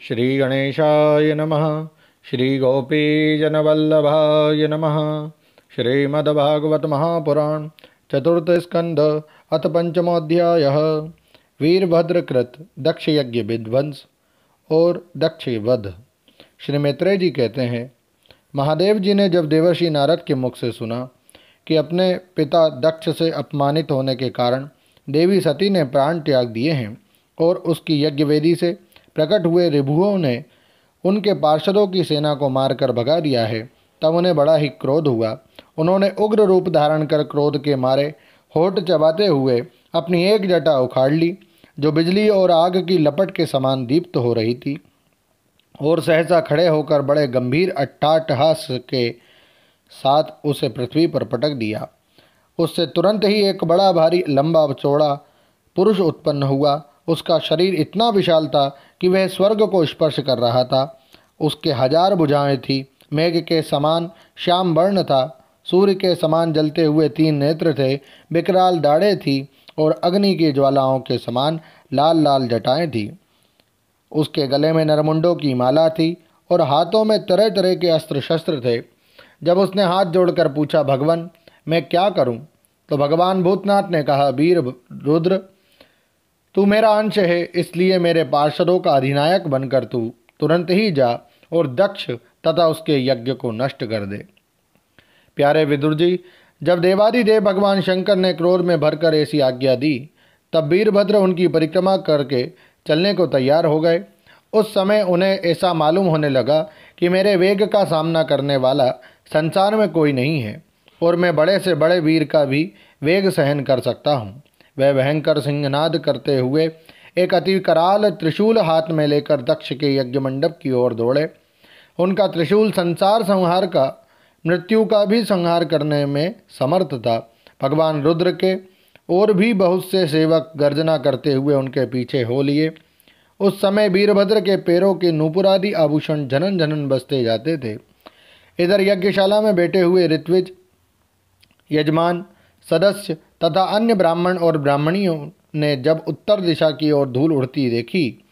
श्री गणेशाय नमः। श्री गोपीजनवल्लभाय नमः। श्रीमद्भागवत महापुराण चतुर्थ स्कंध अथ पंचमोऽध्यायः। वीरभद्रकृत दक्ष यज्ञ विध्वंस और दक्ष वध। श्री मैत्रेय जी कहते हैं, महादेव जी ने जब देवर्षि नारद के मुख से सुना कि अपने पिता दक्ष से अपमानित होने के कारण देवी सती ने प्राण त्याग दिए हैं और उसकी यज्ञवेदी से प्रकट हुए रिभुओं ने उनके पार्षदों की सेना को मारकर भगा दिया है, तब उन्हें बड़ा ही क्रोध हुआ। उन्होंने उग्र रूप धारण कर क्रोध के मारे होठ चबाते हुए अपनी एक जटा उखाड़ ली, जो बिजली और आग की लपट के समान दीप्त हो रही थी, और सहसा खड़े होकर बड़े गंभीर अट्टाटहास के साथ उसे पृथ्वी पर पटक दिया। उससे तुरंत ही एक बड़ा भारी लंबा चौड़ा पुरुष उत्पन्न हुआ। उसका शरीर इतना विशाल था कि वह स्वर्ग को स्पर्श कर रहा था। उसके 1000 भुजाएं थी, मेघ के समान श्याम वर्ण था, सूर्य के समान जलते हुए 3 नेत्र थे, विकराल दाढ़ें थी और अग्नि की ज्वालाओं के समान लाल लाल जटाएं थी। उसके गले में नरमुंडों की माला थी और हाथों में तरह तरह के अस्त्र शस्त्र थे। जब उसने हाथ जोड़कर पूछा, भगवान मैं क्या करूं? तो भगवान भूतनाथ ने कहा, वीर रुद्र तू मेरा अंश है, इसलिए मेरे पार्षदों का अधिनायक बनकर तू तुरंत ही जा और दक्ष तथा उसके यज्ञ को नष्ट कर दे। प्यारे विदुर जी, जब देवादिदेव भगवान शंकर ने क्रोध में भरकर ऐसी आज्ञा दी, तब वीरभद्र उनकी परिक्रमा करके चलने को तैयार हो गए। उस समय उन्हें ऐसा मालूम होने लगा कि मेरे वेग का सामना करने वाला संसार में कोई नहीं है और मैं बड़े से बड़े वीर का भी वेग सहन कर सकता हूँ। वह भयंकर सिंहनाद करते हुए एक अति कराल त्रिशूल हाथ में लेकर दक्ष के यज्ञ मंडप की ओर दौड़े। उनका त्रिशूल संसार संहार का, मृत्यु का भी संहार करने में समर्थ था। भगवान रुद्र के और भी बहुत से सेवक गर्जना करते हुए उनके पीछे हो लिए। उस समय वीरभद्र के पैरों के नूपुरादि आभूषण झनन झनन बजते जाते थे। इधर यज्ञशाला में बैठे हुए ऋत्विज, यजमान, सदस्य तथा अन्य ब्राह्मण और ब्राह्मणियों ने जब उत्तर दिशा की ओर धूल उड़ती देखी,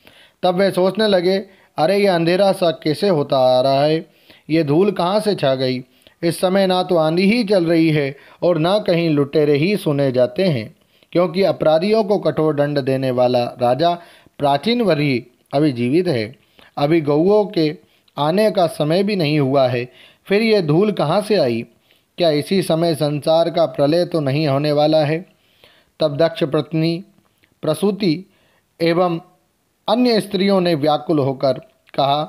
तब वे सोचने लगे, अरे ये अंधेरा सा कैसे होता आ रहा है? ये धूल कहाँ से छा गई? इस समय ना तो आंधी ही चल रही है और ना कहीं लुटेरे ही सुने जाते हैं, क्योंकि अपराधियों को कठोर दंड देने वाला राजा प्राचीन वरी अभी जीवित है। अभी गौओं के आने का समय भी नहीं हुआ है, फिर ये धूल कहाँ से आई? क्या इसी समय संसार का प्रलय तो नहीं होने वाला है? तब दक्ष पत्नी प्रसूति एवं अन्य स्त्रियों ने व्याकुल होकर कहा,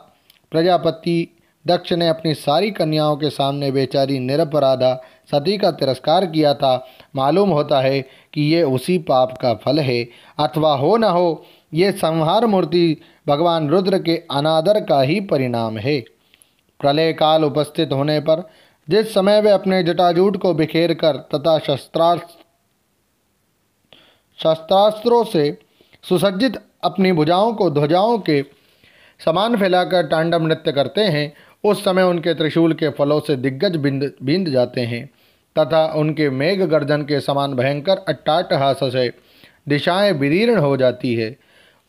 प्रजापति दक्ष ने अपनी सारी कन्याओं के सामने बेचारी निरपराधा सती का तिरस्कार किया था। मालूम होता है कि ये उसी पाप का फल है, अथवा हो न हो ये संहार मूर्ति भगवान रुद्र के अनादर का ही परिणाम है। प्रलय काल उपस्थित होने पर जिस समय वे अपने जटाजूट को बिखेर कर तथा शस्त्रास्त्रों से सुसज्जित अपनी भुजाओं को ध्वजाओं के समान फैलाकर तांडव नृत्य करते हैं, उस समय उनके त्रिशूल के फलों से दिग्गज बिंद जाते हैं तथा उनके मेघ गर्जन के समान भयंकर अट्टाटहास से दिशाएं विदीर्ण हो जाती है।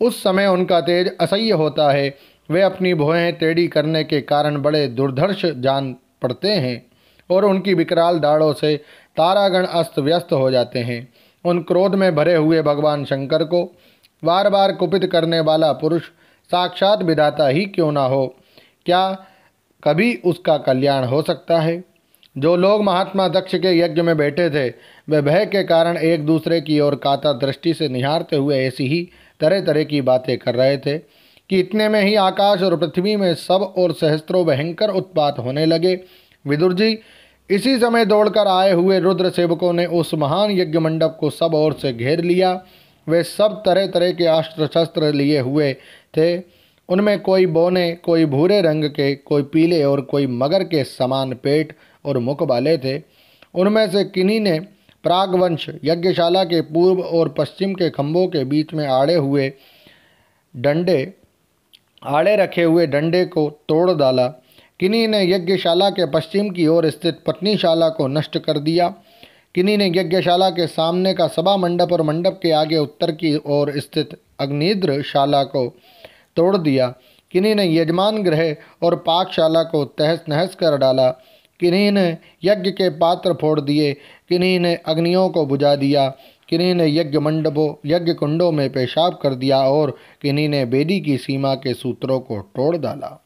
उस समय उनका तेज असह्य होता है। वे अपनी भुएं टेढ़ी करने के कारण बड़े दुर्धर्ष जान पड़ते हैं और उनकी विकराल दाढ़ों से तारागण अस्त व्यस्त हो जाते हैं। उन क्रोध में भरे हुए भगवान शंकर को बार बार कुपित करने वाला पुरुष साक्षात विधाता ही क्यों ना हो, क्या कभी उसका कल्याण हो सकता है? जो लोग महात्मा दक्ष के यज्ञ में बैठे थे, वे भय के कारण एक दूसरे की ओर कातर दृष्टि से निहारते हुए ऐसी ही तरह तरह की बातें कर रहे थे कि इतने में ही आकाश और पृथ्वी में सब और सहस्त्रों भयंकर उत्पात होने लगे। विदुर जी, इसी समय दौड़कर आए हुए रुद्र सेवकों ने उस महान यज्ञ मंडप को सब ओर से घेर लिया। वे सब तरह तरह के अस्त्र शस्त्र लिए हुए थे। उनमें कोई बोने, कोई भूरे रंग के, कोई पीले और कोई मगर के समान पेट और मुख वाले थे। उनमें से किन्हीं ने प्रागवंश यज्ञशाला के पूर्व और पश्चिम के खंभों के बीच में आड़े रखे हुए डंडे को तोड़ डाला। किन्हीं ने यज्ञशाला के पश्चिम की ओर स्थित पत्नीशाला को नष्ट कर दिया। किन्हीं ने यज्ञशाला के सामने का सभा मंडप और मंडप के आगे उत्तर की ओर स्थित अग्निद्र शाला को तोड़ दिया। किन्हीं ने यजमान गृह और पाकशाला को तहस नहस कर डाला, किन्हीं ने यज्ञ के पात्र फोड़ दिए, किन्हीं ने अग्नियों को बुझा दिया, किन्हीं ने यज्ञ कुंडों में पेशाब कर दिया और किन्हीं ने वेदी की सीमा के सूत्रों को तोड़ डाला।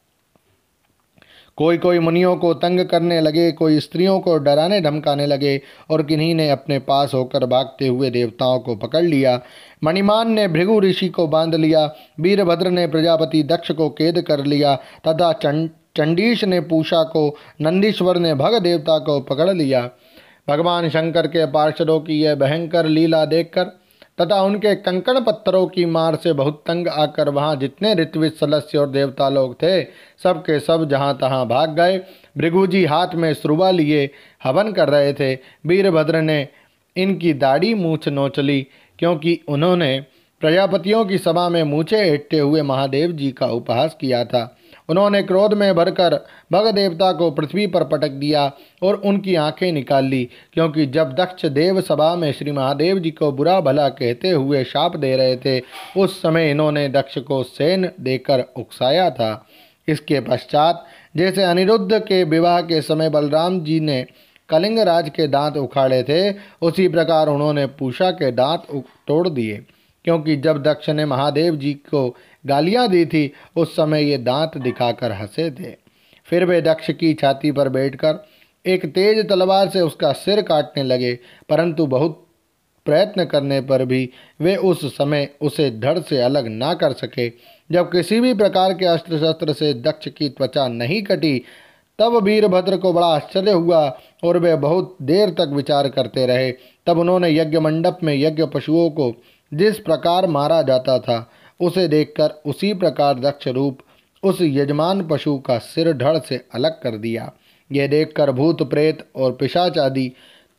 कोई कोई मुनियों को तंग करने लगे, कोई स्त्रियों को डराने धमकाने लगे और किन्हीं ने अपने पास होकर भागते हुए देवताओं को पकड़ लिया। मणिमान ने भृगु ऋषि को बांध लिया, वीरभद्र ने प्रजापति दक्ष को कैद कर लिया तथा चंडीश ने पूषा को, नंदीश्वर ने भग देवता को पकड़ लिया। भगवान शंकर के पार्षदों की यह भयंकर लीला देखकर तथा उनके कंकड़ पत्थरों की मार से बहुत तंग आकर वहां जितने ऋत्विज सदस्य और देवता लोग थे, सब के सब जहां तहां भाग गए। भृगुजी हाथ में श्रुवा लिए हवन कर रहे थे। वीरभद्र ने इनकी दाढ़ी मूछ नोच ली, क्योंकि उन्होंने प्रजापतियों की सभा में मूछें ऐंठते हुए महादेव जी का उपहास किया था। उन्होंने क्रोध में भरकर भग देवता को पृथ्वी पर पटक दिया और उनकी आंखें निकाल ली, क्योंकि जब दक्ष देव सभा में श्री महादेव जी को बुरा भला कहते हुए शाप दे रहे थे, उस समय इन्होंने दक्ष को सेन देकर उकसाया था। इसके पश्चात जैसे अनिरुद्ध के विवाह के समय बलराम जी ने कलिंग राज के दांत उखाड़े थे, उसी प्रकार उन्होंने पूषा के दांत तोड़ दिए, क्योंकि जब दक्ष ने महादेव जी को गालियां दी थी उस समय ये दांत दिखाकर हंसे थे। फिर वे दक्ष की छाती पर बैठकर एक तेज तलवार से उसका सिर काटने लगे, परंतु बहुत प्रयत्न करने पर भी वे उस समय उसे धड़ से अलग ना कर सके। जब किसी भी प्रकार के अस्त्र शस्त्र से दक्ष की त्वचा नहीं कटी, तब वीरभद्र को बड़ा आश्चर्य हुआ और वे बहुत देर तक विचार करते रहे। तब उन्होंने यज्ञ मंडप में यज्ञ पशुओं को जिस प्रकार मारा जाता था, उसे देखकर उसी प्रकार दक्ष रूप उस यजमान पशु का सिर धड़ से अलग कर दिया। यह देखकर भूत प्रेत और पिशाच आदि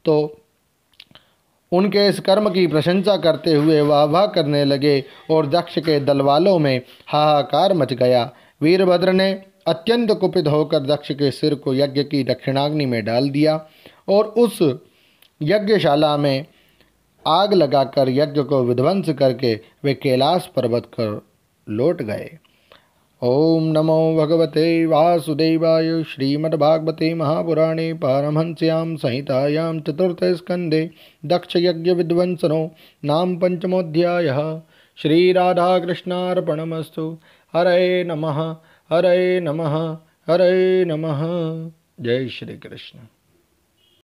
तो उनके इस कर्म की प्रशंसा करते हुए वाह वाह करने लगे और दक्ष के दलवालों में हाहाकार मच गया। वीरभद्र ने अत्यंत कुपित होकर दक्ष के सिर को यज्ञ की दक्षिणाग्नि में डाल दिया और उस यज्ञशाला में आग लगाकर यज्ञ को विध्वंस करके वे कैलाश पर्वत कर लौट गए। ओम नमो भगवते वासुदेवाय। श्रीमद्भागवते महापुराणे पारमहंस्यां संहितायां चतुर्थे स्कन्धे दक्ष यज्ञ विध्वंसनो नाम पंचमोऽध्यायः। श्री राधा कृष्णार्पणमस्तु। हरे नमः हरे नमः हरे नमः। जय श्री कृष्ण।